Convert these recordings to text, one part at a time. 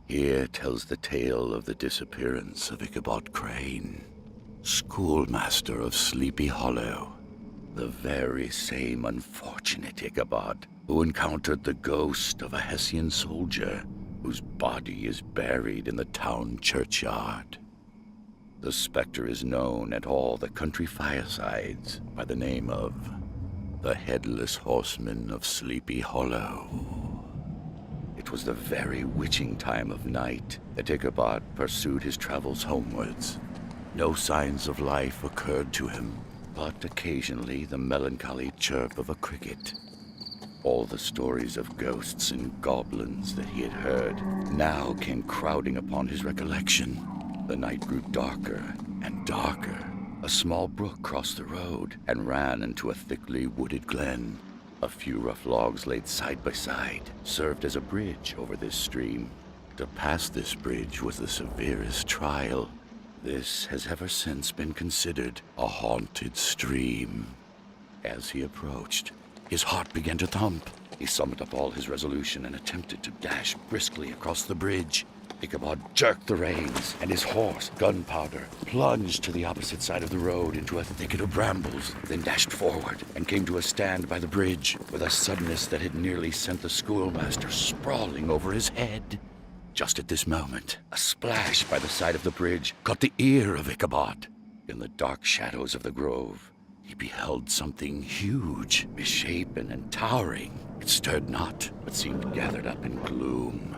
Here tells the tale of the disappearance of Ichabod Crane, schoolmaster of Sleepy Hollow, the very same unfortunate Ichabod who encountered the ghost of a Hessian soldier whose body is buried in the town churchyard. The specter is known at all the country firesides by the name of the Headless Horseman of Sleepy Hollow. It was the very witching time of night that Ichabod pursued his travels homewards. No signs of life occurred to him, but occasionally the melancholy chirp of a cricket. All the stories of ghosts and goblins that he had heard now came crowding upon his recollection. The night grew darker and darker. A small brook crossed the road and ran into a thickly wooded glen. A few rough logs laid side by side served as a bridge over this stream. To pass this bridge was the severest trial. This has ever since been considered a haunted stream. As he approached, his heart began to thump. He summoned up all his resolution and attempted to dash briskly across the bridge. Ichabod jerked the reins, and his horse, Gunpowder, plunged to the opposite side of the road into a thicket of brambles, then dashed forward and came to a stand by the bridge with a suddenness that had nearly sent the schoolmaster sprawling over his head. Just at this moment, a splash by the side of the bridge caught the ear of Ichabod. In the dark shadows of the grove, he beheld something huge, misshapen and towering. It stirred not, but seemed gathered up in gloom.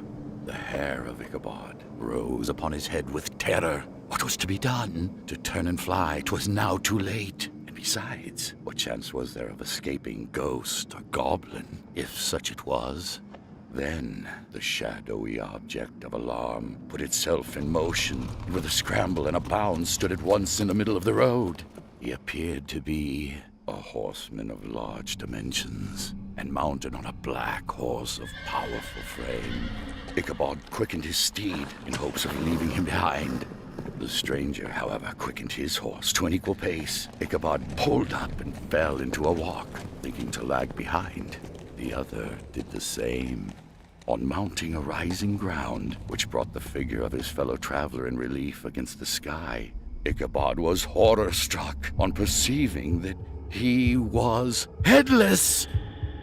The hair of Ichabod rose upon his head with terror. What was to be done? To turn and fly, 'twas now too late. And besides, what chance was there of escaping ghost or goblin, if such it was? Then the shadowy object of alarm put itself in motion, and with a scramble and a bound stood at once in the middle of the road. He appeared to be a horseman of large dimensions, and mounted on a black horse of powerful frame. Ichabod quickened his steed in hopes of leaving him behind. The stranger, however, quickened his horse to an equal pace. Ichabod pulled up and fell into a walk, thinking to lag behind. The other did the same. On mounting a rising ground, which brought the figure of his fellow traveler in relief against the sky, Ichabod was horror-struck on perceiving that he was headless.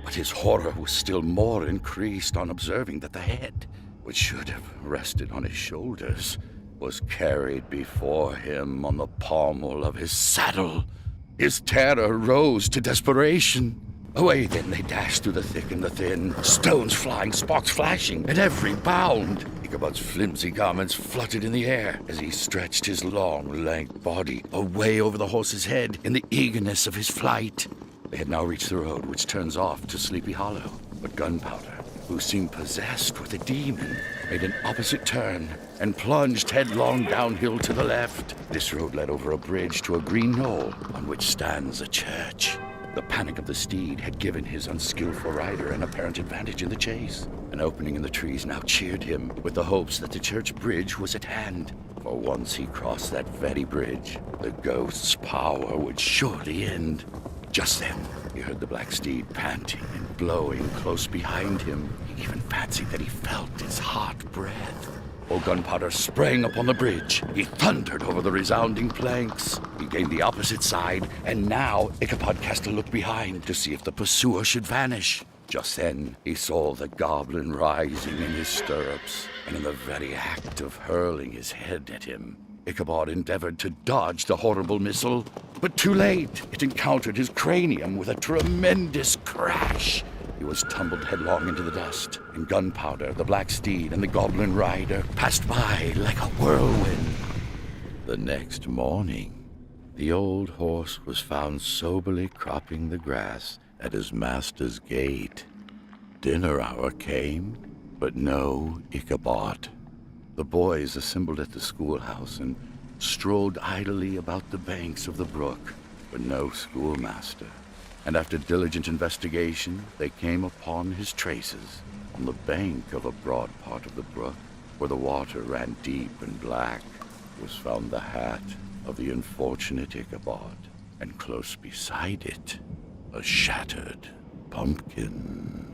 But his horror was still more increased on observing that the head, which should have rested on his shoulders, was carried before him on the pommel of his saddle. His terror rose to desperation. Away then they dashed through the thick and the thin, stones flying, sparks flashing at every bound. Ichabod's flimsy garments fluttered in the air as he stretched his long, lank body away over the horse's head in the eagerness of his flight. They had now reached the road which turns off to Sleepy Hollow, but Gunpowder, who seemed possessed with a demon, made an opposite turn and plunged headlong downhill to the left. This road led over a bridge to a green knoll on which stands a church. The panic of the steed had given his unskillful rider an apparent advantage in the chase. An opening in the trees now cheered him with the hopes that the church bridge was at hand. For once he crossed that very bridge, the ghost's power would surely end. Just then, he heard the black steed panting and blowing close behind him. He even fancied that he felt his hot breath. Old Gunpowder sprang upon the bridge. He thundered over the resounding planks. He gained the opposite side, and now Ichabod cast a look behind to see if the pursuer should vanish. Just then, he saw the goblin rising in his stirrups, and in the very act of hurling his head at him, Ichabod endeavored to dodge the horrible missile, but too late. It encountered his cranium with a tremendous crash. He was tumbled headlong into the dust, and Gunpowder, the black steed, and the goblin rider passed by like a whirlwind. The next morning, the old horse was found soberly cropping the grass at his master's gate. Dinner hour came, but no Ichabod. The boys assembled at the schoolhouse and strolled idly about the banks of the brook, but no schoolmaster. And after diligent investigation, they came upon his traces. On the bank of a broad part of the brook, where the water ran deep and black, was found the hat of the unfortunate Ichabod, and close beside it, a shattered pumpkin.